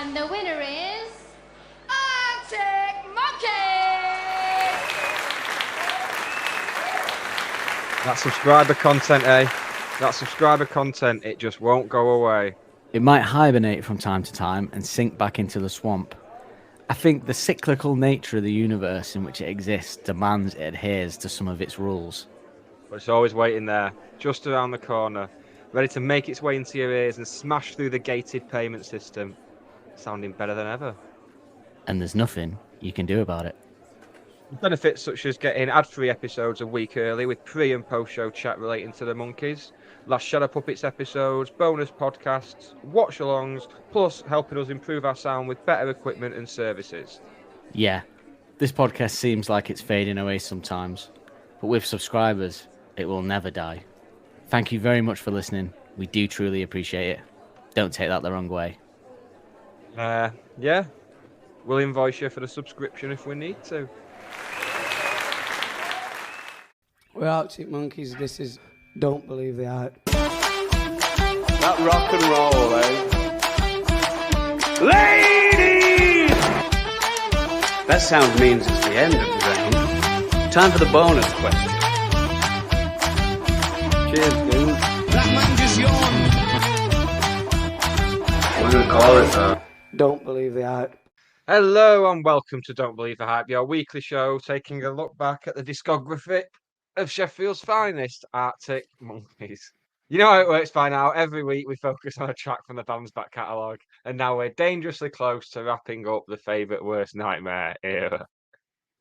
And the winner is... Arctic Monkeys! That subscriber content, eh? That subscriber content, it just won't go away. It might hibernate from time to time and sink back into the swamp. I think the cyclical nature of the universe in which it exists demands it adheres to some of its rules. But it's always waiting there, just around the corner, ready to make its way into your ears and smash through the gated payment system, sounding better than ever. And there's nothing you can do about it. Benefits such as getting ad-free episodes a week early with pre- and post-show chat relating to the monkeys, last Shadow Puppets episodes, bonus podcasts, watch-alongs, plus helping us improve our sound with better equipment and services. Yeah, this podcast seems like it's fading away sometimes, but with subscribers, it will never die. Thank you very much for listening. We do truly appreciate it. Don't take that the wrong way. Yeah, we'll invoice you for the subscription if we need to. We're Arctic Monkeys. This is Don't Believe the Hype. That rock and roll, eh? Ladies! That sound means it's the end of the round. Time for the bonus question. Cheers, dude. That man just yawned. We're gonna call it Don't Believe the Hype. Hello and welcome to Don't Believe the Hype, your weekly show taking a look back at the discography of Sheffield's finest, Arctic Monkeys. You know how it works by now. Every week we focus on a track from the band's back catalogue, and now we're dangerously close to wrapping up the favourite worst nightmare era.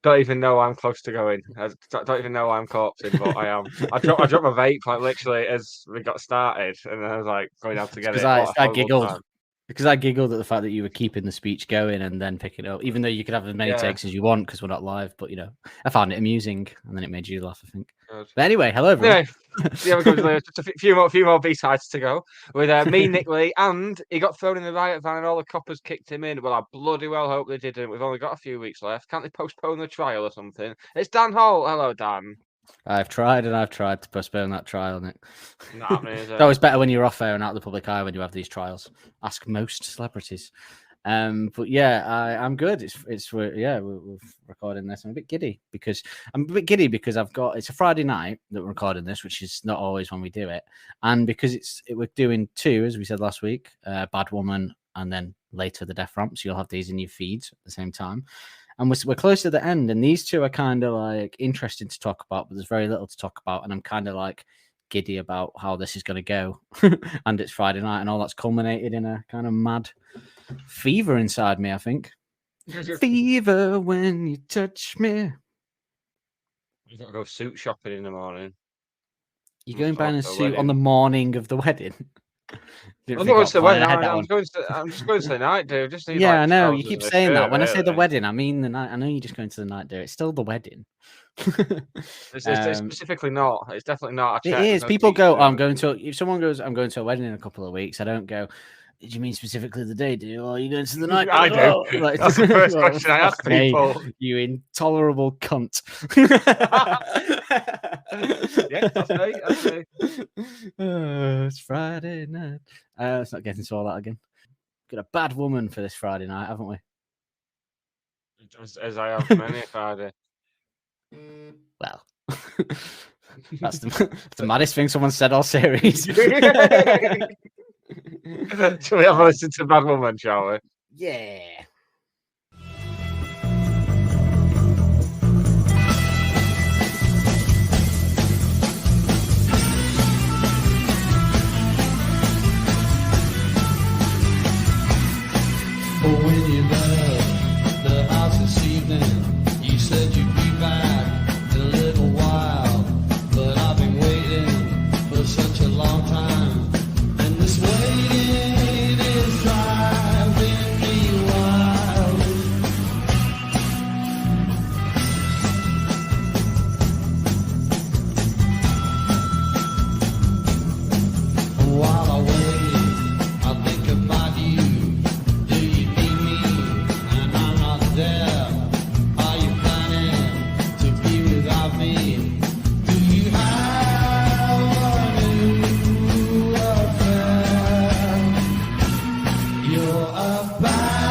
Don't even know I'm close to going. I don't even know I'm corpsing, but I am. I dropped my vape like literally as we got started, and I was like going out to get it. I giggled. Because I giggled at the fact that you were keeping the speech going and then picking it up, even though you could have as many takes as you want because we're not live. But, you know, I found it amusing and then it made you laugh, I think. Good. But anyway, hello, everyone. Yeah, just a few more B-sides to go with me, Nick Lee, and he got thrown in the riot van and all the coppers kicked him in. Well, I bloody well hope they didn't. We've only got a few weeks left. Can't they postpone the trial or something? It's Dan Holt. Hello, Dan. I've tried to postpone that trial, Nick. Not happening, is it? It's always better when you're off air and out of the public eye when you have these trials. Ask most celebrities. But yeah, I'm good. We're recording this. I'm a bit giddy because it's a Friday night that we're recording this, which is not always when we do it, and because we're doing two, as we said last week, Bad Woman, and then later the Death Ramp. So you'll have these in your feeds at the same time. And we're close to the end, and these two are kind of like interesting to talk about, but there's very little to talk about, and I'm kind of like giddy about how this is going to go. And it's Friday night, and all that's culminated in a kind of mad fever inside me, I think. Fever when you touch me. You got to go suit shopping in the morning. You're going buying a suit on the morning of the wedding. I'm not going to the wedding. I'm just going to the night, dude. Just need, I know. You keep saying that. When I say the wedding, I mean the night. I know you're just going to the night, dude. It's still the wedding. It's specifically not. It's definitely not. It is. People go, I'm going to. If someone goes, I'm going to a wedding in a couple of weeks, I don't go, did you mean specifically the day, do you? Or are you going to the night? I do. Like, that's the first question I ask people. You intolerable cunt. Yeah, that's me. It's Friday night. Let's not get into all that again. Got a bad woman for this Friday night, haven't we? As I have many a Friday. Well, that's the maddest thing someone said all series. Shall we have a listen to Bad Woman, shall we? Yeah. When you left the house this evening, you said you'd be back in a little while, but I've been waiting for such a long time, and this waiting is driving me wild. While I wait, I think about you. There, are you planning to be without me? Do you have a new affair? You're a bad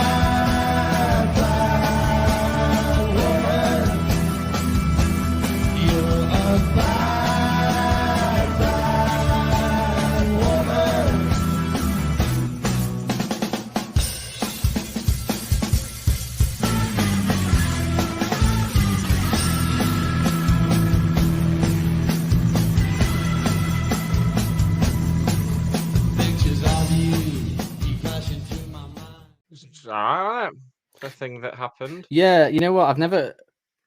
It's all right. The thing that happened. Yeah, you know what? I've never.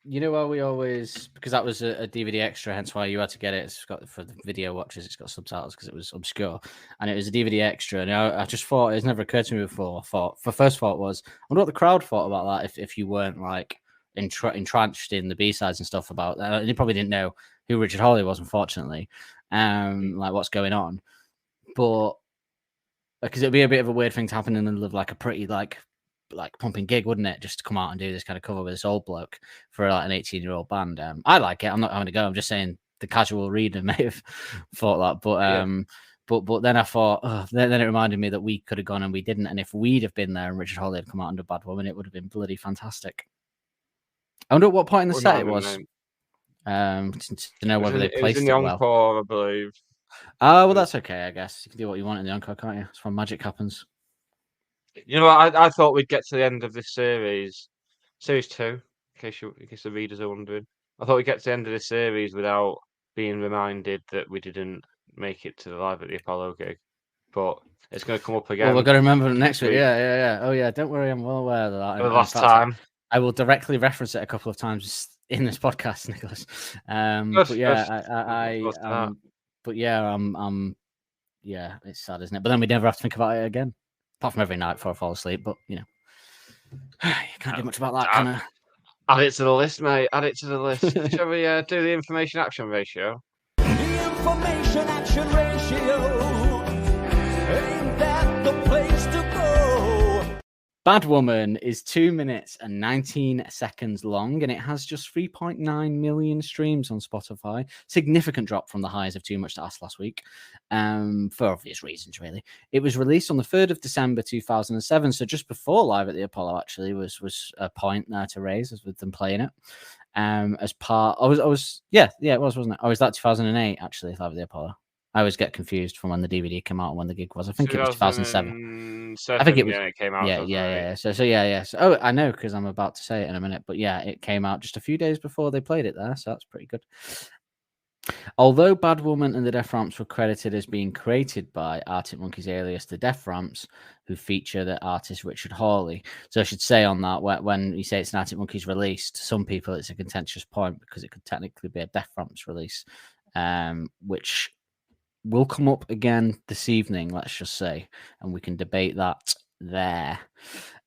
You know why we always, because that was a DVD extra, hence why you had to get it. It's got for the video watchers, it's got subtitles because it was obscure, and it was a DVD extra. And I just thought it's never occurred to me before. First thought was, I wonder what the crowd thought about that if you weren't like entranced in the B-sides and stuff about that. You probably didn't know who Richard Hawley was, unfortunately, like what's going on, but because it'd be a bit of a weird thing to happen in the middle of like a pretty like pumping gig, wouldn't it? Just to come out and do this kind of cover with this old bloke for like an 18-year-old band. I like it. I'm not having to go. I'm just saying the casual reader may have thought that, but then I thought, then it reminded me that we could have gone and we didn't. And if we'd have been there and Richard Hawley had come out under Bad Woman, it would have been bloody fantastic. I wonder at what point in the set it was. To know whether they placed it well. Encore, I believe. Oh, well, that's okay. I guess you can do what you want in the encore, can't you? It's when magic happens. You know, I thought we'd get to the end of this series 2, in case the readers are wondering. I thought we'd get to the end of this series without being reminded that we didn't make it to the Live at the Apollo gig, but it's going to come up again. Well, we've got to remember next week. Yeah. Oh, yeah. Don't worry, I'm well aware of that. For the last time, I will directly reference it a couple of times in this podcast, Nicholas. But yeah, it's sad, isn't it? But then we never have to think about it again. Apart from every night before I fall asleep, but you can't do much about that, can I? Add it to the list, mate. Add it to the list. Shall we do the information action ratio? The information action ratio. Ain't that the place to go? Bad Woman is 2 minutes and 19 seconds long, and it has just 3.9 million streams on Spotify. Significant drop from the highs of Too Much to Ask last week, for obvious reasons, really. It was released on the 3rd of December 2007, so just before Live at the Apollo. Actually, was a point there to raise as with them playing it. As part, it was, wasn't it? Oh, was that 2008? Actually, Live at the Apollo. I always get confused from when the DVD came out and when the gig was. I think it was 2007. I think it was. It came out. Yeah. So I know because I'm about to say it in a minute. But yeah, it came out just a few days before they played it there, so that's pretty good. Although Bad Woman and the Death Ramps were credited as being created by Arctic Monkeys alias the Death Ramps, who feature the artist Richard Hawley. So I should say on that, when you say it's an Arctic Monkeys release, to some people it's a contentious point because it could technically be a Death Ramps release, which will come up again this evening, let's just say, and we can debate that there.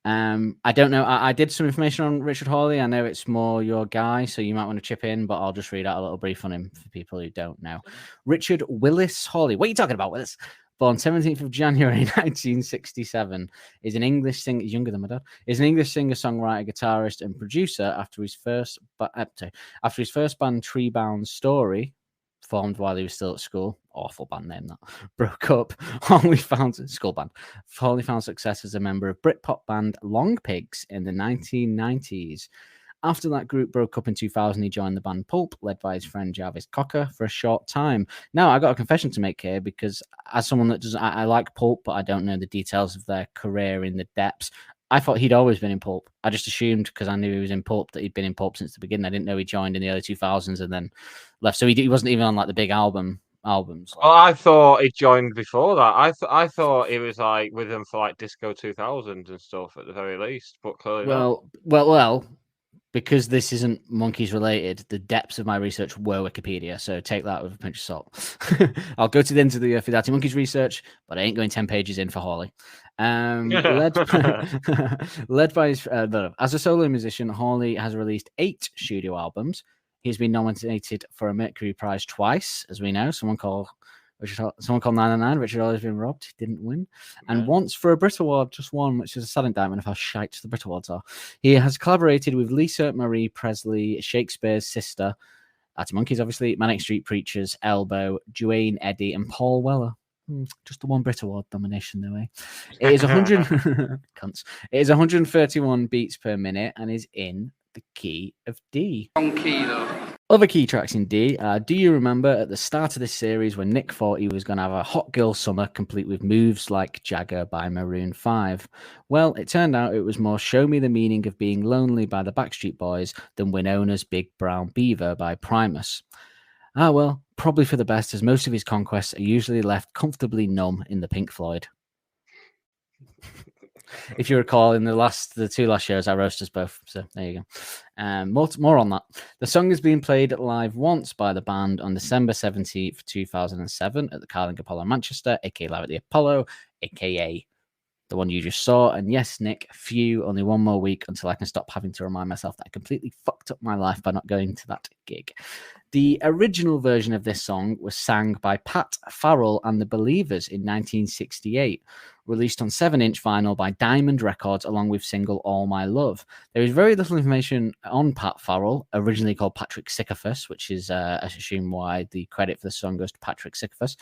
I don't know. I did some information on Richard Hawley. I know it's more your guy, so you might want to chip in, but I'll just read out a little brief on him for people who don't know. Richard Willis Hawley. What are you talking about, Willis? Born 17th of January 1967, is an English singer. He's younger than my dad. Is an English singer, songwriter, guitarist, and producer. After his first band, Treebound Story, formed while he was still at school. Awful band name that. Broke up. Hawley found success as a member of Britpop band Long Pigs in the 1990s. After that group broke up in 2000, he joined the band Pulp, led by his friend Jarvis Cocker, for a short time. Now, I got a confession to make here because as someone that I like Pulp, but I don't know the details of their career in the depths. I thought he'd always been in Pulp. I just assumed because I knew he was in Pulp that he'd been in Pulp since the beginning. I didn't know he joined in the early 2000s and then left. So he wasn't even on like the big albums. Well, I thought he joined before that. I thought he was like with them for like Disco 2000 and stuff at the very least. But clearly, well, because this isn't Monkeys related, the depths of my research were Wikipedia. So take that with a pinch of salt. I'll go to the end of the Fidati Monkeys research, but I ain't going 10 pages in for Hawley. Led by his as a solo musician, Hawley has released 8 studio albums. He's been nominated for a Mercury Prize twice, as we know. Someone called 999. Richard Hawley's been robbed. He didn't win. And once for a Brit Award, just one, which is a sad indictment of how shite the Brit Awards are. He has collaborated with Lisa Marie Presley, Shakespeare's sister, Arctic Monkeys, obviously, Manic Street Preachers, Elbow, Duane Eddy, and Paul Weller. Just the one Brit Award nomination, though, eh? It is 100 cunts. It is 131 beats per minute and is in the key of D. Wrong key, though. Other key tracks in D. Do you remember at the start of this series when Nick thought he was going to have a hot girl summer complete with moves like Jagger by Maroon 5? Well, it turned out it was more Show Me the Meaning of Being Lonely by the Backstreet Boys than Winona's Big Brown Beaver by Primus. Ah, well, probably for the best, as most of his conquests are usually left comfortably numb in the Pink Floyd. if you recall, in the two last shows, I roast us both. So there you go. More on that. The song has been played live once by the band on December 17th, 2007 at the Carling Apollo Manchester, aka Live at the Apollo, aka the one you just saw. And yes, Nick, only one more week until I can stop having to remind myself that I completely fucked up my life by not going to that gig. The original version of this song was sang by Pat Farrell and the Believers in 1968, released on 7-inch vinyl by Diamond Records along with single All My Love. There is very little information on Pat Farrell, originally called Patrick Sickifus, which is, I assume, why the credit for the song goes to Patrick Sickifus.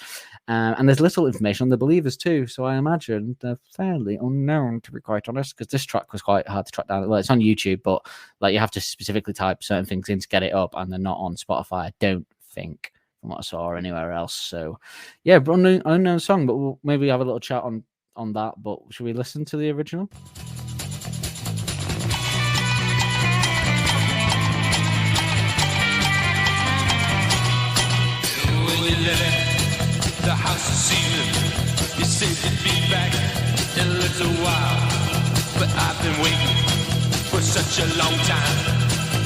And there's little information on the Believers too, so I imagine they're fairly unknown, to be quite honest, because this track was quite hard to track down. Well, it's on YouTube, but like you have to specifically type certain things in to get it up, and they're not on Spotify, I don't think, from what I saw or anywhere else. So yeah, but unknown song, but we'll maybe have a little chat on that. But should we listen to the original? The house is season. You said you'd be back in a little while, but I've been waiting for such a long time.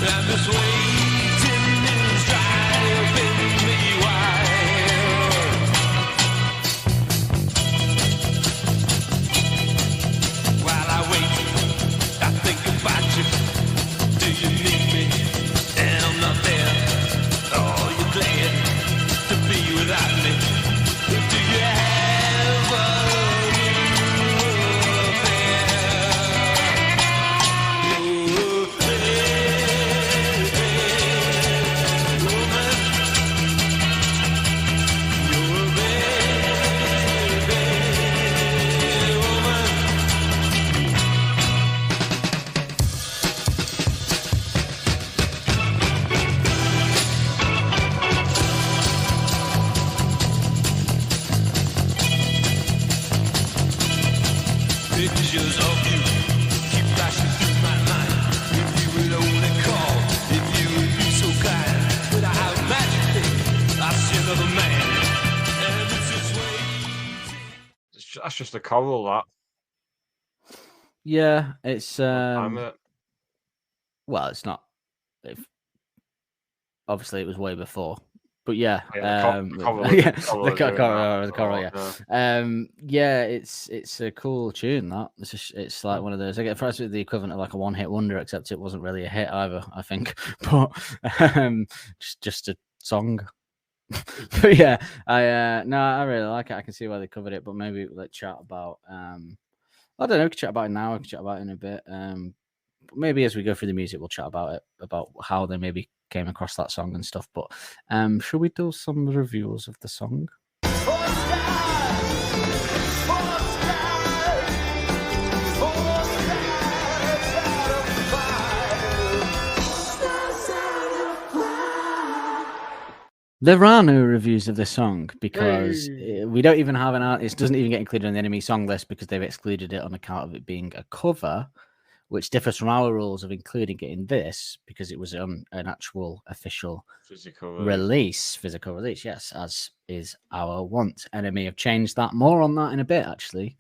I'm just waiting and driving me wild. While I wait, I think about you. Do you need me? And I'm not there. Oh, you're glad to be without me. Do you have a new affair? Pictures of you keep flashing through my mind. If you would only call, if you would be so kind. But I have magically, I see another man, and it's this way. That's just a choral, that. Yeah, it's I'm it. well, it's not. Obviously, it was way before. But yeah, Yeah, the choral yeah, is doing the that. choral, yeah. Yeah. Yeah, it's a cool tune. That it's like one of those. I get perhaps the equivalent of like a one-hit wonder, except it wasn't really a hit either, I think. But just a song. But yeah, I really like it. I can see why they covered it, but maybe let's chat about. I don't know. We can chat about it now. We can chat about it in a bit. Maybe as we go through the music, we'll chat about it, about how they maybe came across that song and stuff. But should we do some reviews of the song? There are no reviews of this song because we don't even have it doesn't even get included on the enemy song list because they've excluded it on account of it being a cover, which differs from our rules of including it in this because it was an actual official physical release, yes, as is our want. Enemy have changed that. More on that in a bit, actually.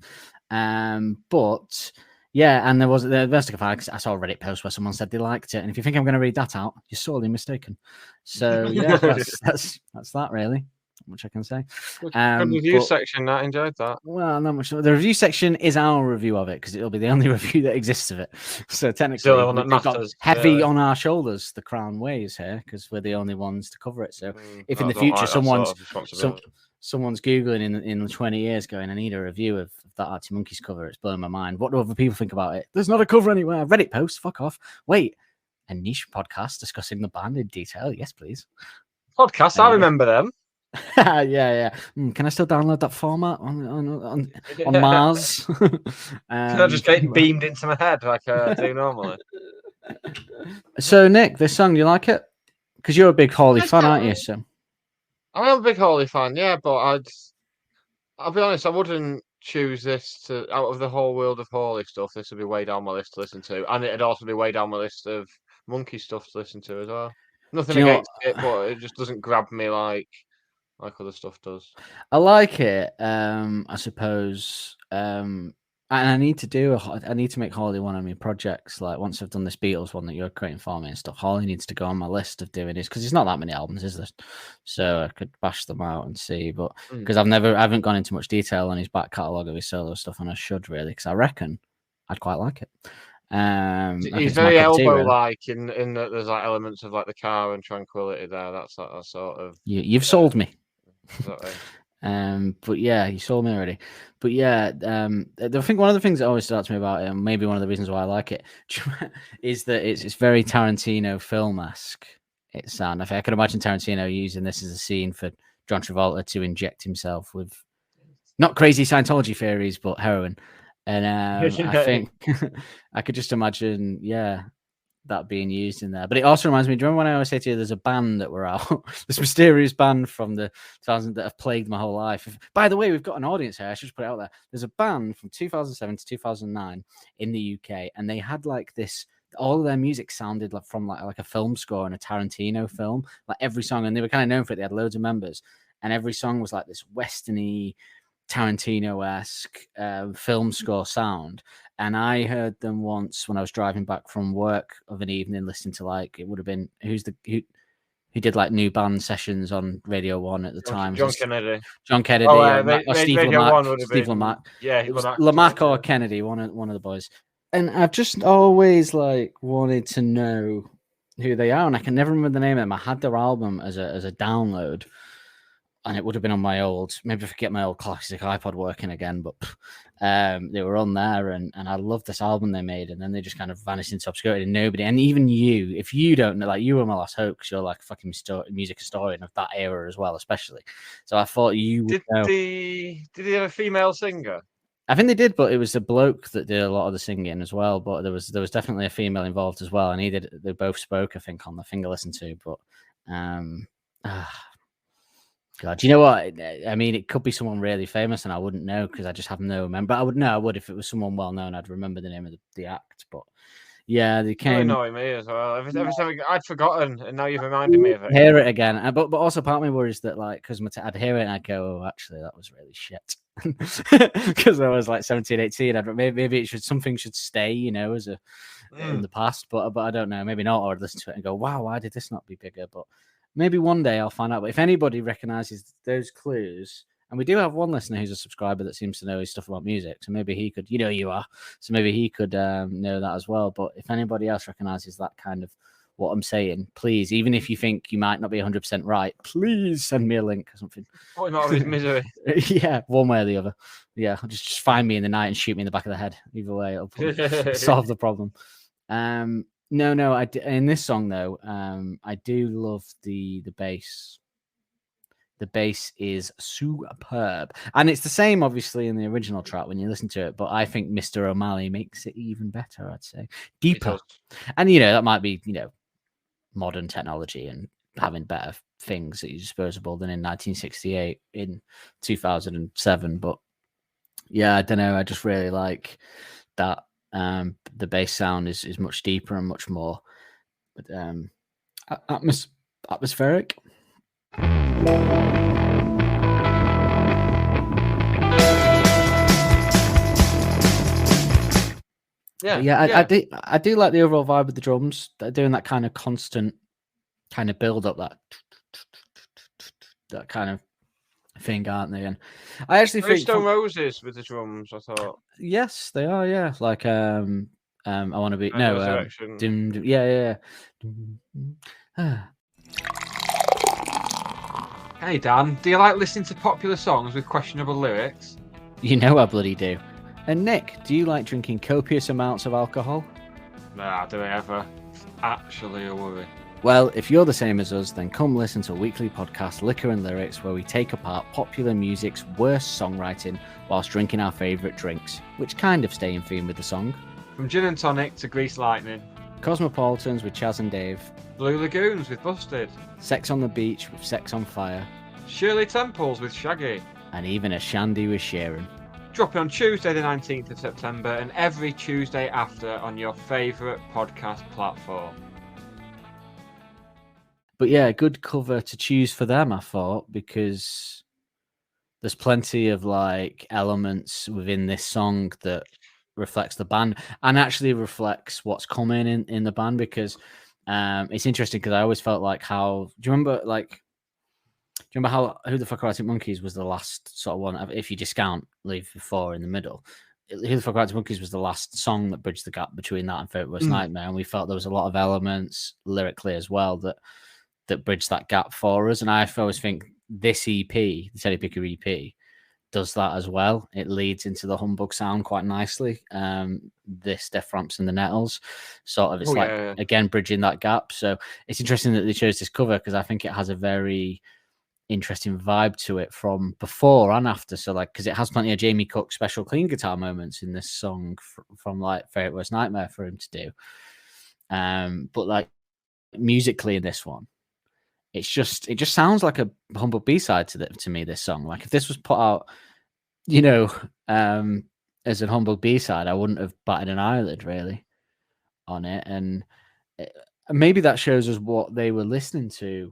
But yeah, and there was the best of I saw a Reddit post where someone said they liked it, and if you think I'm going to read that out, you're sorely mistaken. So yeah, that's that really. Much I can say. Good review section. I enjoyed that. Well, not much. The review section is our review of it because it'll be the only review that exists of it. So technically, we've got heavy on our shoulders. The crown weighs here because we're the only ones to cover it. So if in the future someone's googling in 20 years going, I need a review of that Arctic Monkeys cover, it's blowing my mind. What do other people think about it? There's not a cover anywhere. Reddit post. Fuck off. Wait, a niche podcast discussing the band in detail. Yes, please. Podcast. I remember them. yeah. Can I still download that format on Mars? Can I just get beamed into my head like I do normally? So, Nick, this song, do you like it? Because you're a big Hawley fan, aren't you? So I am a big Hawley fan, yeah, but I'll be honest, I wouldn't choose this out of the whole world of Hawley stuff. This would be way down my list to listen to, and it'd also be way down my list of Monkey stuff to listen to as well. Nothing against it, but it just doesn't grab me like other stuff does. I like it. I suppose And I need to make Holly one of my projects. Like once I've done this Beatles one that you're creating for me and stuff, Holly needs to go on my list of doing this because it's not that many albums, is there? So I could bash them out and see. But because I haven't gone into much detail on his back catalogue of his solo stuff, and I should really because I reckon I'd quite like it. He's very elbow-like in that there's like elements of like the car and tranquility there. That's that sort of. You've sold me. Exactly. But yeah, you sold me already. But yeah, I think one of the things that always stood out to me about it, and maybe one of the reasons why I like it, is that it's very Tarantino film-esque. It sound. I could imagine Tarantino using this as a scene for John Travolta to inject himself with not crazy Scientology theories, but heroin. And I think I could just imagine, that being used in there. But it also reminds me, do you remember when I always say to you, there's a band that were out, this mysterious band from the 2000s that have plagued my whole life. By the way, we've got an audience here. I should just put it out there. There's a band from 2007 to 2009 in the UK, and they had like this. All of their music sounded like from like a film score in a Tarantino film, like every song, and they were kind of known for it. They had loads of members, and every song was like this westerny, Tarantino-esque film score sound. And I heard them once when I was driving back from work of an evening, listening to like it would have been who did like new band sessions on Radio 1 at the time. John Kennedy. Or Steve Lamacq. Yeah, it was Lamacq or Kennedy, one of the boys. And I've just always like wanted to know who they are, and I can never remember the name of them. I had their album as a download, and it would have been on my old, maybe if I get my old classic iPod working again, but they were on there, and I loved this album they made, and then they just kind of vanished into obscurity, and nobody, and even you, if you don't know, like you were my last hope, because you're like a fucking music historian of that era as well, especially. So I thought you would know. Did he have a female singer? I think they did, but it was a bloke that did a lot of the singing as well. But there was definitely a female involved as well, and they both spoke, I think, on the thing I listened to. But God, you know what? I mean, it could be someone really famous, and I wouldn't know because I just have no memory. But I would know. I would if it was someone well known. I'd remember the name of the act. But yeah, they came. Annoying me as well. Every time I'd forgotten, and now you've reminded me of it. Hear it again, but also part of me worries that like because I'd hear it and I'd go, oh, actually, that was really shit. Because I was like 17, 18. Maybe something should stay, you know, as in the past. But I don't know. Maybe not. Or I'd listen to it and go, wow, why did this not be bigger? But maybe one day I'll find out. But if anybody recognizes those clues, and we do have one listener who's a subscriber that seems to know his stuff about music, so maybe he could, you are, so maybe he could know that as well. But if anybody else recognizes that kind of what I'm saying, please, even if you think you might not be 100% right, please send me a link or something. Point out of his misery. Yeah, one way or the other. Yeah, just find me in the night and shoot me in the back of the head. Either way, it'll solve the problem. No, in this song though, I do love the bass. The bass is superb, and it's the same obviously in the original track when you listen to it. But I think Mr. O'Malley makes it even better. I'd say deeper, and that might be modern technology and having better things that are disposable than in 1968 in 2007. But yeah, I don't know. I just really like that. The bass sound is much deeper and much more atmospheric. I do like the overall vibe of the drums. They're doing that kind of constant kind of build up, that kind of thing, aren't they? And I actually think Stone Roses with the drums. I thought yes, they are. Yeah, like I want to be yeah. Hey Dan, do you like listening to popular songs with questionable lyrics? You know I bloody do. And Nick, do you like drinking copious amounts of alcohol? Nah, do I ever? Actually a worry. Well, if you're the same as us, then come listen to a weekly podcast, Liquor and Lyrics, where we take apart popular music's worst songwriting whilst drinking our favourite drinks, which kind of stay in theme with the song. From Gin and Tonic to Grease Lightning. Cosmopolitans with Chaz and Dave. Blue Lagoons with Busted. Sex on the Beach with Sex on Fire. Shirley Temples with Shaggy. And even a shandy with Sharon. Dropping on Tuesday the 19th of September and every Tuesday after on your favourite podcast platform. But yeah, good cover to choose for them, I thought, because there's plenty of like elements within this song that reflects the band and actually reflects what's coming in the band, because it's interesting because I always felt like how do you remember how Who the Fuck Are Arctic Monkeys was the last sort of one, if you discount Leave Before in the middle. Who the Fuck Are Arctic Monkeys was the last song that bridged the gap between that and Favourite Worst Nightmare, and we felt there was a lot of elements lyrically as well that bridged that gap for us. And I always think this EP, the Teddy Picker EP, does that as well. It leads into the Humbug sound quite nicely. This Death Ramps and the Nettles, sort of, it's again bridging that gap. So it's interesting that they chose this cover because I think it has a very interesting vibe to it from before and after. So like, because it has plenty of Jamie Cook special clean guitar moments in this song from like Favourite Worst Nightmare for him to do. But like musically in this one, it just sounds like a humble B-side to me, this song. Like if this was put out, as a humble B-side, I wouldn't have batted an eyelid really on it. And maybe that shows us what they were listening to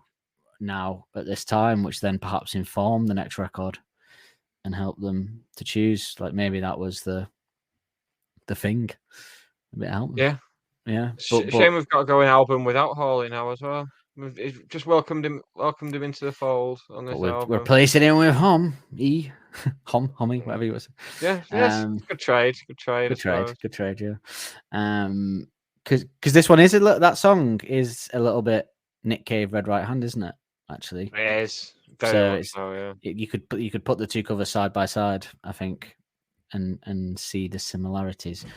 now at this time, which then perhaps informed the next record and helped them to choose. Like maybe that was the thing. Maybe it helped them. Yeah. Shame we've got to go an album without Hawley now as well. We've just welcomed him into the fold on this album. We're replacing him with Humming, whatever you was. Yeah, good trade. Good trade. Yeah. Because this one that song is a little bit Nick Cave, Red Right Hand, isn't it? Actually, it is. Very much so, yeah. You could put the two covers side by side, I think, and see the similarities.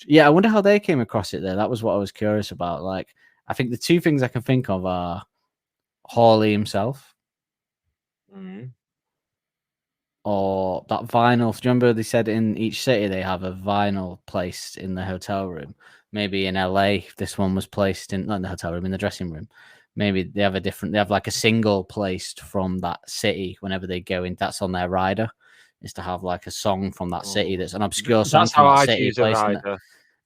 Yeah, I wonder how they came across it there. That was what I was curious about. Like, I think the two things I can think of are Hawley himself, or that vinyl. Do you remember they said in each city they have a vinyl placed in the hotel room? Maybe in LA, this one was placed not in the hotel room, in the dressing room. Maybe they have like a single placed from that city whenever they go in. That's on their rider, is to have like a song from that city that's an obscure song from that city placed in it.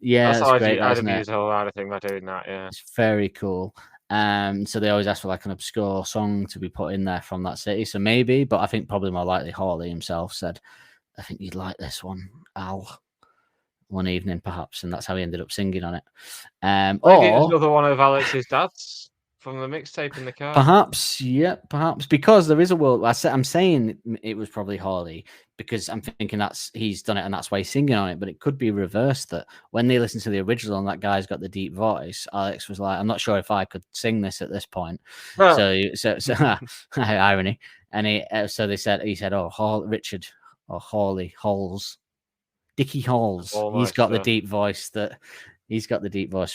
Yeah, that's great. I'd use a whole rider thing by doing that. Yeah, it's very cool. So they always ask for like an obscure song to be put in there from that city. So maybe, but I think probably more likely Hawley himself said, "I think you'd like this one, Al." One evening, perhaps, and that's how he ended up singing on it. Or another one of Alex's dads from the mixtape in the car. Perhaps, because there is a world. I'm saying it was probably Hawley because I'm thinking he's done it and that's why he's singing on it. But it could be reversed, that when they listen to the original and that guy's got the deep voice, Alex was like, "I'm not sure if I could sing this at this point." So irony. And he said, "Oh, Richard or Hawley Halls." Dickie Halls, he's got the deep voice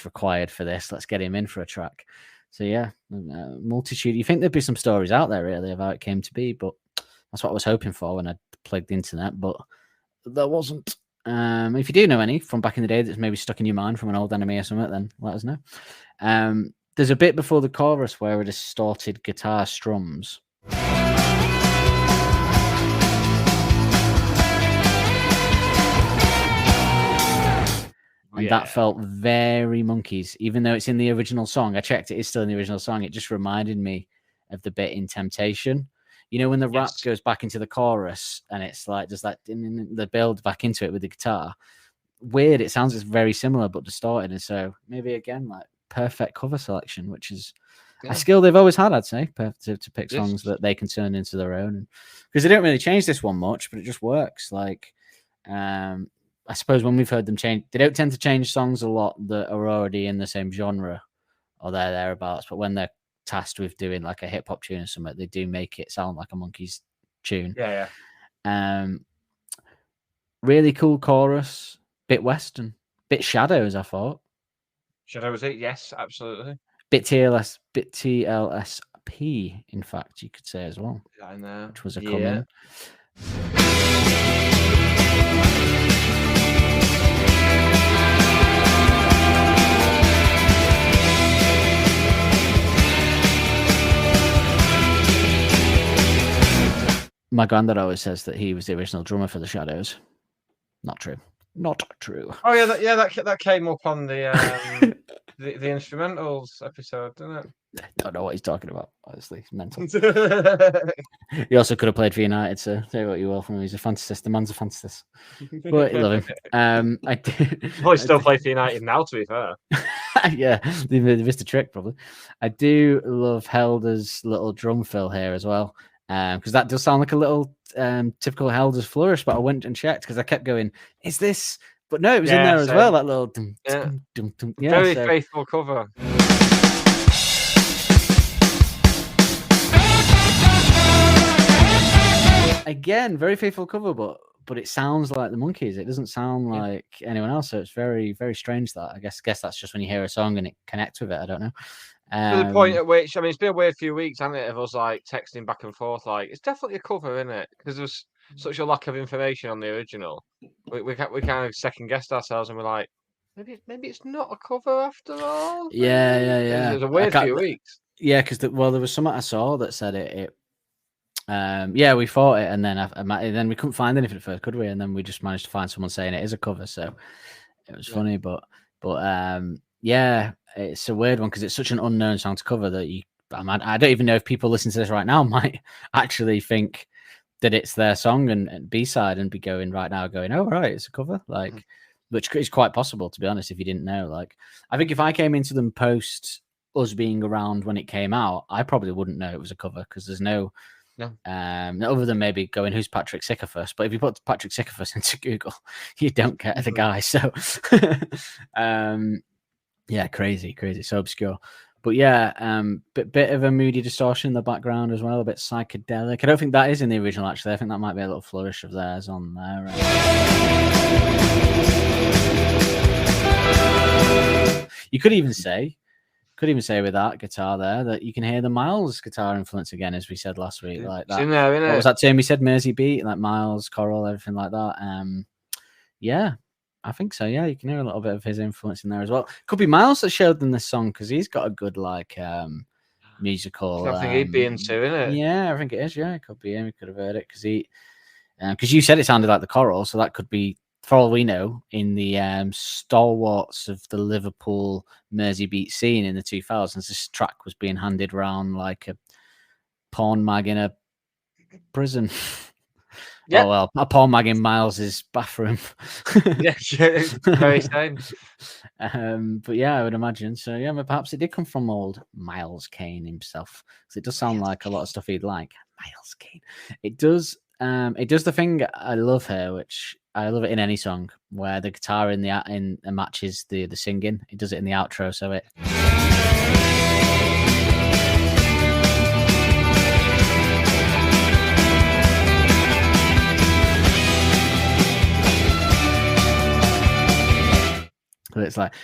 required for this. Let's get him in for a track. So yeah, multitude. You think there'd be some stories out there really of how it came to be, but that's what I was hoping for when I plugged the internet, but there wasn't. If you do know any from back in the day that's maybe stuck in your mind from an old enemy or something, then let us know. There's a bit before the chorus where a distorted guitar strums. And that felt very Monkeys, even though it's in the original song. I checked, it is still in the original song. It just reminded me of the bit in Temptation. You know, when the rap goes back into the chorus and it's like, just like the build back into it with the guitar. Weird. It sounds very similar, but distorted. And so maybe again, like perfect cover selection, which is a skill they've always had, I'd say, to pick songs that they can turn into their own. Because they don't really change this one much, but it just works. Like, I suppose when we've heard them change, they don't tend to change songs a lot that are already in the same genre or thereabouts. But when they're tasked with doing like a hip hop tune or something, they do make it sound like a Monkeys tune. Really cool chorus, bit Western, bit Shadows. I thought Shadows it, yes, absolutely. Bit TLSP. In fact, you could say as well, which was a comment. My granddad always says that he was the original drummer for the Shadows. Not true. Oh yeah, that came up on the the instrumentals episode, didn't it? Don't know what he's talking about. Honestly, he's mental. He also could have played for United, so say what you will from him. He's a fantasist. The man's a fantasist. But I love him. I do. Well, he still plays for United now, to be fair. Yeah, they missed a trick probably. I do love Helder's little drum fill here as well, because that does sound like a little typical Helder's flourish. But I went and checked because I kept going, "Is this?" But no, it was in there as well. That little dum, dum, dum, dum. Yeah, very faithful cover. Again, very faithful cover, but it sounds like the Monkees. It doesn't sound like anyone else. So it's very, very strange that I guess that's just when you hear a song and it connects with it. I don't know. To the point at which, I mean, it's been a weird few weeks, hasn't it, of us like texting back and forth, like it's definitely a cover, isn't it? Because there's such a lack of information on the original. We kind of second guessed ourselves, and we're like, maybe it's not a cover after all. Yeah. It was a weird few weeks. Yeah, because there was something I saw that said it. We thought it, and then we couldn't find anything at first, could we? And then we just managed to find someone saying it is a cover, so it was funny. But yeah, it's a weird one because it's such an unknown song to cover that I don't even know if people listening to this right now might actually think that it's their song and B-side and be going right now, going, "Oh right, it's a cover," like, which is quite possible to be honest. If you didn't know, like, I think if I came into them post us being around when it came out, I probably wouldn't know it was a cover because there's no. Other than maybe going, who's Patrick Sickifus? But if you put Patrick Sickifus into Google, you don't get the guy. So, yeah, crazy, so obscure. But yeah, bit of a moody distortion in the background as well, a bit psychedelic. I don't think that is in the original. Actually, I think that might be a little flourish of theirs on there. You could even say with that guitar there that you can hear the Miles guitar influence again, as we said last week. Like that. It's in there, isn't it? What was that term we said? Mersey beat, like Miles, choral, everything like that. Yeah, I think so. Yeah, you can hear a little bit of his influence in there as well. Could be Miles that showed them this song because he's got a good like musical. I think he'd be into, isn't it? Yeah, I think it is. Yeah, it could be him. We could have heard it because you said it sounded like the choral, so that could be. For all we know, in the stalwarts of the Liverpool Mersey beat scene in the 2000s, this track was being handed around like a porn mag in a prison. Yeah. Oh, well, a porn mag in Miles's bathroom. Yeah, very same. But yeah, I would imagine. So yeah, but perhaps it did come from old Miles Kane himself. Because it does sound like a lot of stuff he'd like. Miles Kane. It does the thing I love here, which I love it in any song where the guitar in matches the singing. It does it in the outro, so it. So it's like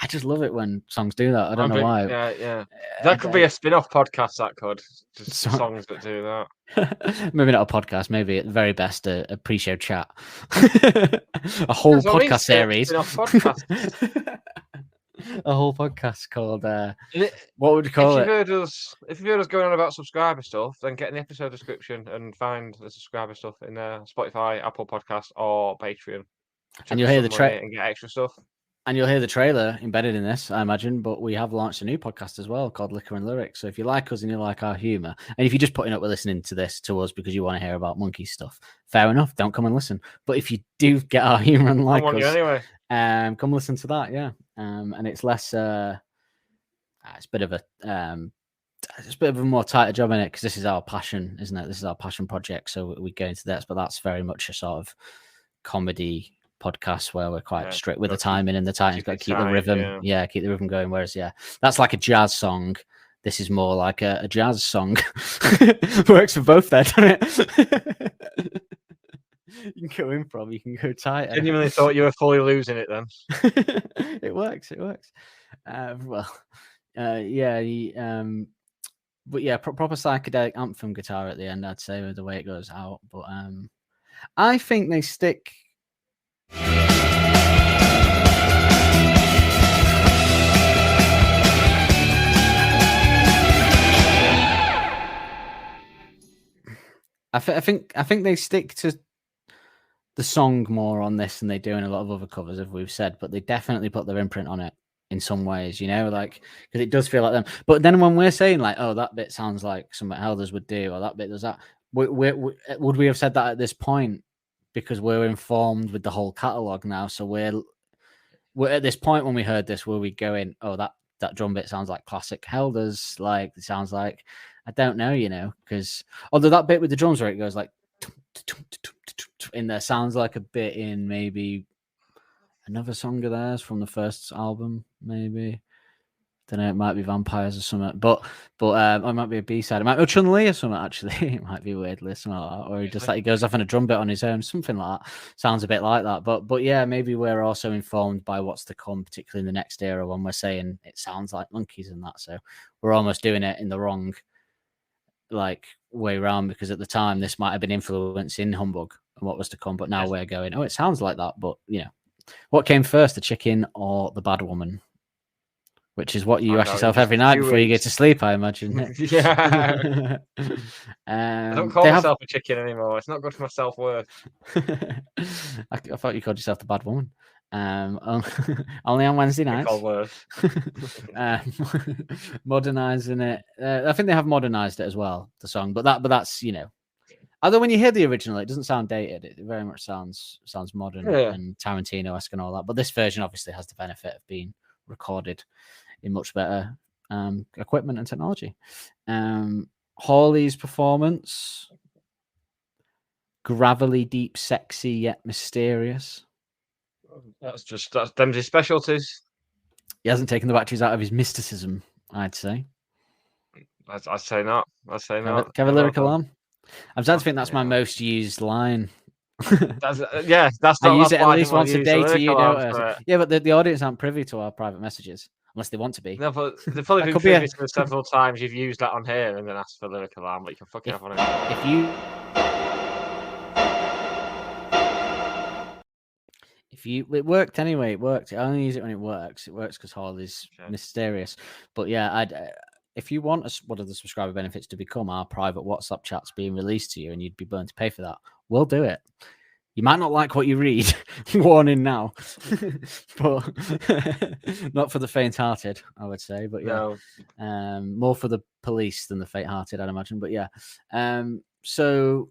I just love it when songs do that. I don't know why. Yeah. That could be a spin-off podcast. That could just songs that do that. Maybe not a podcast. Maybe at the very best a pre-show chat. A whole podcast series. A whole podcast called what would you call it? If you've heard us going on about subscriber stuff, then get in the episode description and find the subscriber stuff in Spotify, Apple Podcasts, or Patreon. And you'll hear the trailer and get extra stuff. And you'll hear the trailer embedded in this, I imagine. But we have launched a new podcast as well called Liquor and Lyrics. So if you like us and you like our humour, and if you're just putting up with listening to this to us because you want to hear about monkey stuff, fair enough. Don't come and listen. But if you do get our humour and like us, anyway. Come listen to that. Yeah. And it's less. It's a bit of a more tighter job in it because this is our passion, isn't it? This is our passion project. So we go into this, but that's very much a sort of comedy podcast where we're quite strict with the timing and the timing's got to keep the rhythm. Yeah, keep the rhythm going. Whereas, that's like a jazz song. This is more like a jazz song. Works for both there, doesn't it? You can go improv, you can go tighter. Genuinely thought you were fully losing it then. It works. But yeah, proper psychedelic anthem guitar at the end, I'd say, with the way it goes out. But I think they stick. I think they stick to the song more on this than they do in a lot of other covers, as we've said, but they definitely put their imprint on it in some ways, like, because it does feel like them. But then when we're saying like, oh, that bit sounds like something Elders would do, or that bit does that, would we have said that at this point? Because we're informed with the whole catalogue now, so we're at this point when we heard this, were we going, oh, that drum bit sounds like classic Helders, like it sounds like, I don't know, because although that bit with the drums where it goes like in there sounds like a bit in maybe another song of theirs from the first album, maybe. Don't know, it might be Vampires or something, but it might be a B-side. It might be Chun-Li or something, actually. It might be weirdly something like that. Or he just like he goes off on a drum bit on his own, something like that. Sounds a bit like that. But yeah, maybe we're also informed by what's to come, particularly in the next era when we're saying it sounds like Monkeys and that. So we're almost doing it in the wrong like way around, because at the time this might have been influencing Humbug and what was to come, but now we're going, oh, it sounds like that. But what came first, the chicken or the bad woman? Which is what you ask yourself every night before you go to sleep, I imagine. Yeah. I don't call myself a chicken anymore. It's not good for my self-worth. I thought you called yourself the bad woman. Only on Wednesday nights. Modernizing it. I think they have modernized it as well, the song. But that's although when you hear the original, it doesn't sound dated. It very much sounds modern and Tarantino-esque and all that. But this version obviously has the benefit of being recorded in much better equipment and technology. Hawley's performance, gravelly, deep, sexy, yet mysterious. That's them his specialties. He hasn't taken the batteries out of his mysticism, I'd say. I'd say not. Can I have a lyrical on? I'm starting to think that's my most used line. That's I use it at least once a day to Yeah, but the audience aren't privy to our private messages unless they want to be. No, but they've probably been privy to it several times. You've used that on here and then asked for lyrical arm, but you can fucking have on it. It worked anyway. It worked. I only use it when it works. It works because Hawley's mysterious. But yeah, if you want one of the subscriber benefits to become our private WhatsApp chats being released to you, and you'd be willing to pay for that, we'll do it. You might not like what you read, warning now, but not for the faint-hearted, I would say. But yeah, more for the police than the faint-hearted, I'd imagine. But yeah, so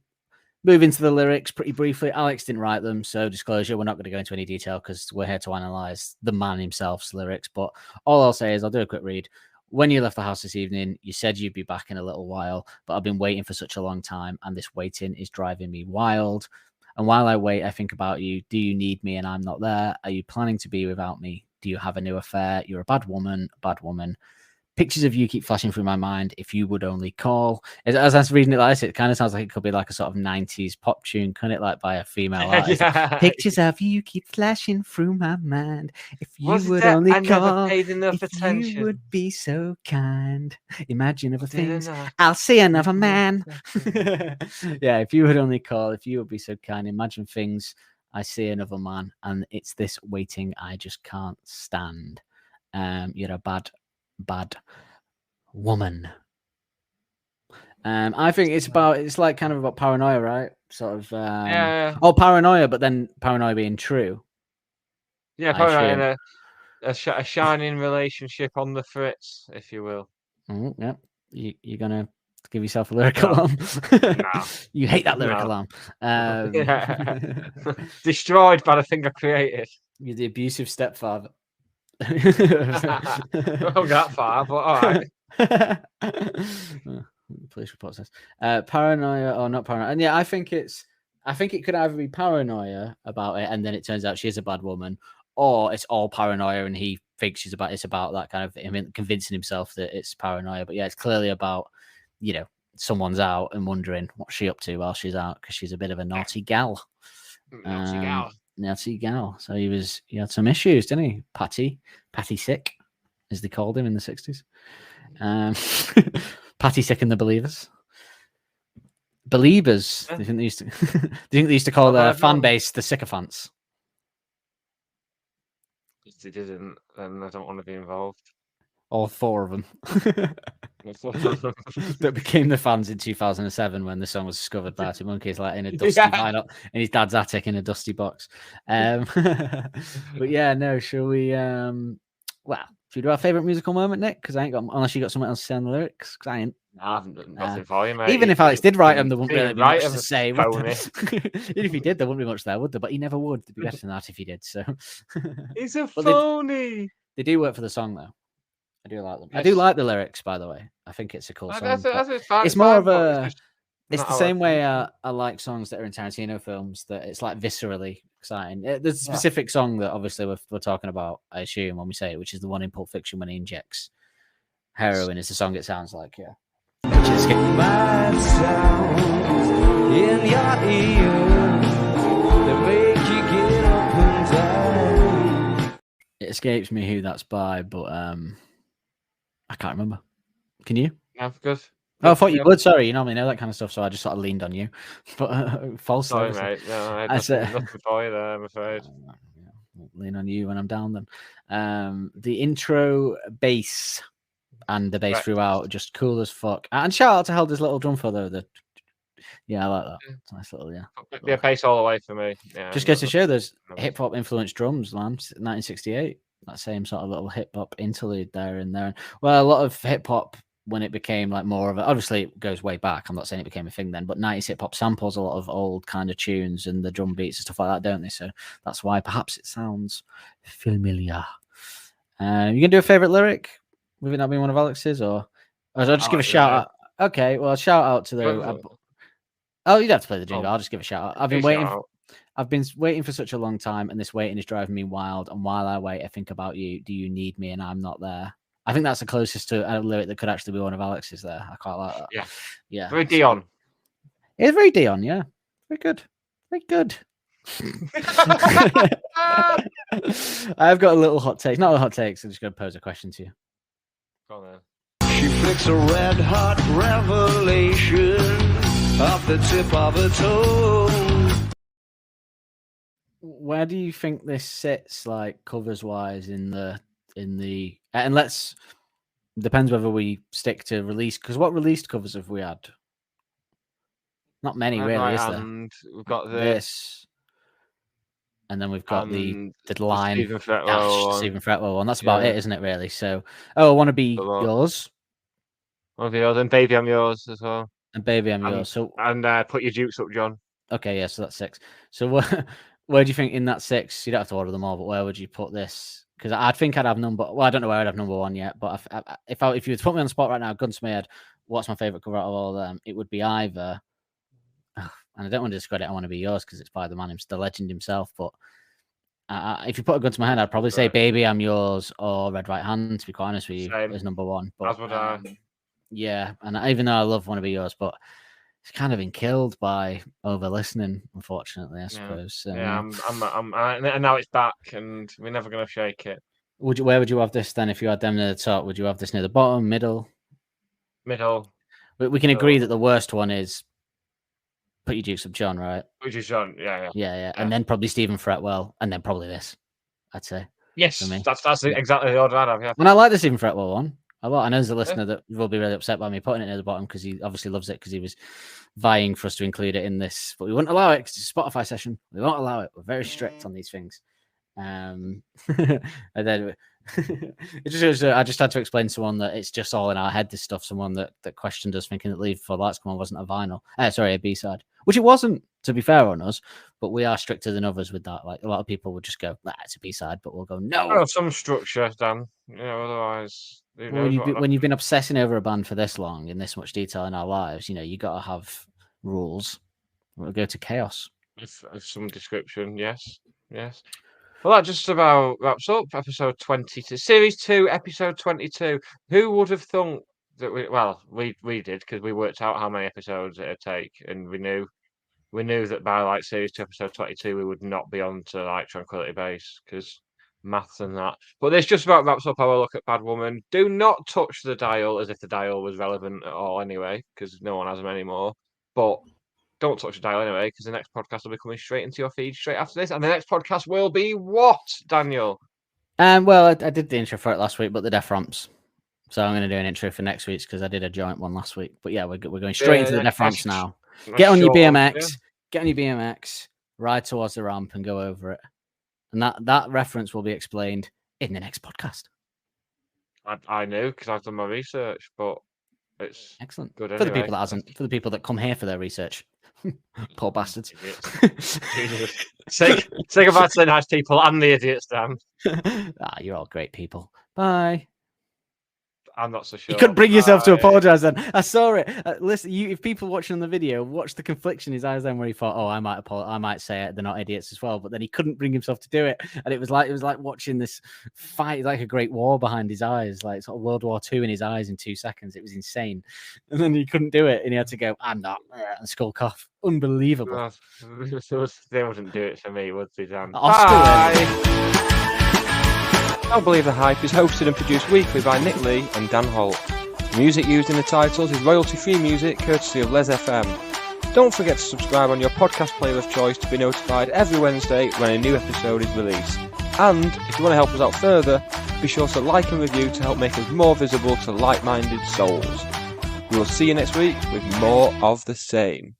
moving to the lyrics pretty briefly. Alex didn't write them, so disclosure, we're not going to go into any detail because we're here to analyze the man himself's lyrics. But all I'll say is I'll do a quick read. When you left the house this evening, you said you'd be back in a little while, but I've been waiting for such a long time, and this waiting is driving me wild. And while I wait, I think about you. Do you need me and I'm not there? Are you planning to be without me? Do you have a new affair? You're a bad woman, bad woman. Pictures of you keep flashing through my mind. If you would only call. As I was reading it like this, it kind of sounds like it could be like a sort of 90s pop tune, couldn't it? Like by a female artist. Pictures of you keep flashing through my mind. If you would only call, if you would be so kind. Imagine other things. I'll see another man. Yeah, if you would only call, if you would be so kind. Imagine things. I see another man. And it's this waiting I just can't stand. You're a bad woman. I think it's like kind of about paranoia, right? Sort of paranoia, but then paranoia being true. Yeah, paranoia in a shining relationship on the fritz, if you will. Yeah. You're gonna give yourself a lyrical arm. No. You hate that lyrical arm. Destroyed by the thing I created. You're the abusive stepfather. Not that far, but all right. Police report says paranoia or not paranoia, and yeah, I think it could either be paranoia about it, and then it turns out she is a bad woman, or it's all paranoia and he thinks it's about that kind of convincing himself that it's paranoia. But yeah, it's clearly about someone's out and wondering what's she up to while she's out because she's a bit of a naughty gal. Naughty gal. So he had some issues, didn't he? Patty Sick, as they called him in the 60s. Patty Sick and the Believers. Believers. Do you think they used to call their fan base the sycophants? If they didn't, then I don't want to be involved. All 4 of them. That became the fans in 2007 when the song was discovered by Arctic Monkeys, like in a dusty vinyl in his dad's attic in a dusty box. But yeah, no, shall we? Well, should we do our favorite musical moment, Nick? Because I ain't got, unless you got something else to say on the lyrics. Because I ain't. I haven't done nothing for you, mate. Even if Alex did write them, there wouldn't really be Right much to say. Would phony. there? Even if he did, there wouldn't be much there, would there? But he never would. There'd be better than that if he did. So He's a But phony. they do work for the song, though. I do like them. I Yes. do like the lyrics, by the way. I think it's a cool song. That's fine, It's more fine, of but a. just It's not the how same way think. I like songs that are in Tarantino films. That it's like viscerally exciting. There's a specific song that obviously we're talking about, I assume, when we say it, which is the one in Pulp Fiction when he injects heroin. Is the song it sounds like, yeah. Just get Might sound in your ear that make you get up and down. It escapes me who that's by, but I can't remember. Can you? Yeah, good. Oh, I thought you would. Sorry, you normally know that kind of stuff, so I just sort of leaned on you. But false. Sorry, obviously. mate. No, I had I said- nothing for you there, I'm afraid. I'll lean on you when I'm down. Then the intro bass and the bass Right. throughout just cool as fuck. And shout out to Helder's little drum fill though. Yeah, I like that. It's a nice little Yeah, pace all the way for me. Yeah, Just goes to show there's no. hip hop influenced drums, man. 1968. That same sort of little hip hop interlude there and there. Well, a lot of hip hop when it became like more of a, obviously it goes way back. I'm not saying it became a thing then, but 90s hip hop samples a lot of old kind of tunes and the drum beats and stuff like that, don't they? So that's why perhaps it sounds familiar. You gonna do a favorite lyric? Would it not be one of Alex's, or I'll just give a shout out? Okay, well, shout out to the. Oh, you'd have to play the jingle. I'll just give a shout out. I've been waiting. I've been waiting for such a long time, and this waiting is driving me wild. And while I wait, I think about you. Do you need me? And I'm not there. I think that's the closest to a lyric that could actually be one of Alex's there. I quite like that. Yeah. Very Dion. It's very Dion, yeah. Very good. Very good. I've got a little hot take. Not a hot take, so I'm just going to pose a question to you. Go on then. She flicks a red hot revelation off the tip of her toe. Where do you think this sits, like covers wise, in the and let's depends whether we stick to release, because what released covers have we had? Not many, really, is there? And we've got This, and then we've got the line Stephen Fretwell one. Stephen Fretwell one. That's about it, isn't it? Really. So, I want to be yours, One of yours, and Baby I'm Yours as well. and Baby I'm Yours. So, and Put Your Dukes Up, John. okay, yeah. So that's 6. So where do you think in that 6? You don't have to order them all, but where would you put this? Because I think I'd have number. Well, I don't know where I'd have number 1 yet. But if you were to put me on the spot right now, gun to my head, what's my favorite cover out of all of them? It would be either. And I don't want to discredit I Want to Be Yours because it's by the man, the legend himself. But if you put a gun to my head, I'd probably say Baby I'm Yours or Red Right Hand, to be quite honest with you, as number 1. But, As would I. Yeah, and even though I love Want to Be Yours, but it's kind of been killed by over listening, unfortunately, I suppose. Yeah, and now it's back, and we're never going to shake it. Where would you have this then? If you had them near the top, would you have this near the bottom, middle? Middle. We can agree that the worst one is Put Your Dukes Up, John, right? Which is John, yeah. And then probably Stephen Fretwell, and then probably this, I'd say. Yes, that's exactly the order I'd have, yeah. And I like the Stephen Fretwell one a lot. I know there's a listener that will be really upset by me putting it near the bottom because he obviously loves it because he was vying for us to include it in this, but we wouldn't allow it because it's a Spotify session. We won't allow it. We're very strict on these things. And then it just shows, I just had to explain to someone that it's just all in our head, this stuff. Someone that questioned us thinking that Leave Before the Lights Come On wasn't a vinyl. Sorry, a B-side. Which it wasn't, to be fair on us, but we are stricter than others with that. Like a lot of people would just go, it's a B-side, but we'll go, no. Oh, some structure, Dan. Otherwise... When you've been obsessing over a band for this long in this much detail in our lives, you got to have rules. We'll go to chaos. Of some description, yes. Well, that just about wraps up episode 22, series 2, episode 22. Who would have thought that we did, because we worked out how many episodes it'd take, and we knew that by like series 2, episode 22, we would not be on to like Tranquility Base, because maths and that. But this just about wraps up our look at Bad Woman. Do not touch the dial as if the dial was relevant at all anyway, because no one has them anymore. But don't touch the dial anyway, because the next podcast will be coming straight into your feed straight after this. And the next podcast will be what, Daniel? Well, I did the intro for it last week, but the Death Ramps. So I'm going to do an intro for next week's because I did a joint one last week. But yeah, we're going straight into the next ramps now. That's Get on your short one, BMX, get on your BMX, ride towards the ramp and go over it. And that reference will be explained in the next podcast. I knew because I've done my research, but it's Excellent. good For the anyway. people that hasn't, for the people that come here for their research. Poor bastards. Jesus. Say goodbye to the nice people and the idiots, Dan. You're all great people. Bye. I'm not so sure. You couldn't bring yourself to apologize then. I saw it. Listen, if people watching on the video watch the confliction in his eyes, then where he thought, "Oh, I might say it. They're not idiots as well." But then he couldn't bring himself to do it, and it was like watching this fight, like a great war behind his eyes, like sort of World War II in his eyes in 2 seconds. It was insane, and then he couldn't do it, and he had to go, "I'm not," and skulk off. Unbelievable. They wouldn't do it for me, would they, Dan? Bye. Don't Believe the Hype is hosted and produced weekly by Nick Lee and Dan Holt. The music used in the titles is royalty-free music courtesy of Les FM. Don't forget to subscribe on your podcast player of choice to be notified every Wednesday when a new episode is released. And if you want to help us out further, be sure to like and review to help make us more visible to like-minded souls. We will see you next week with more of the same.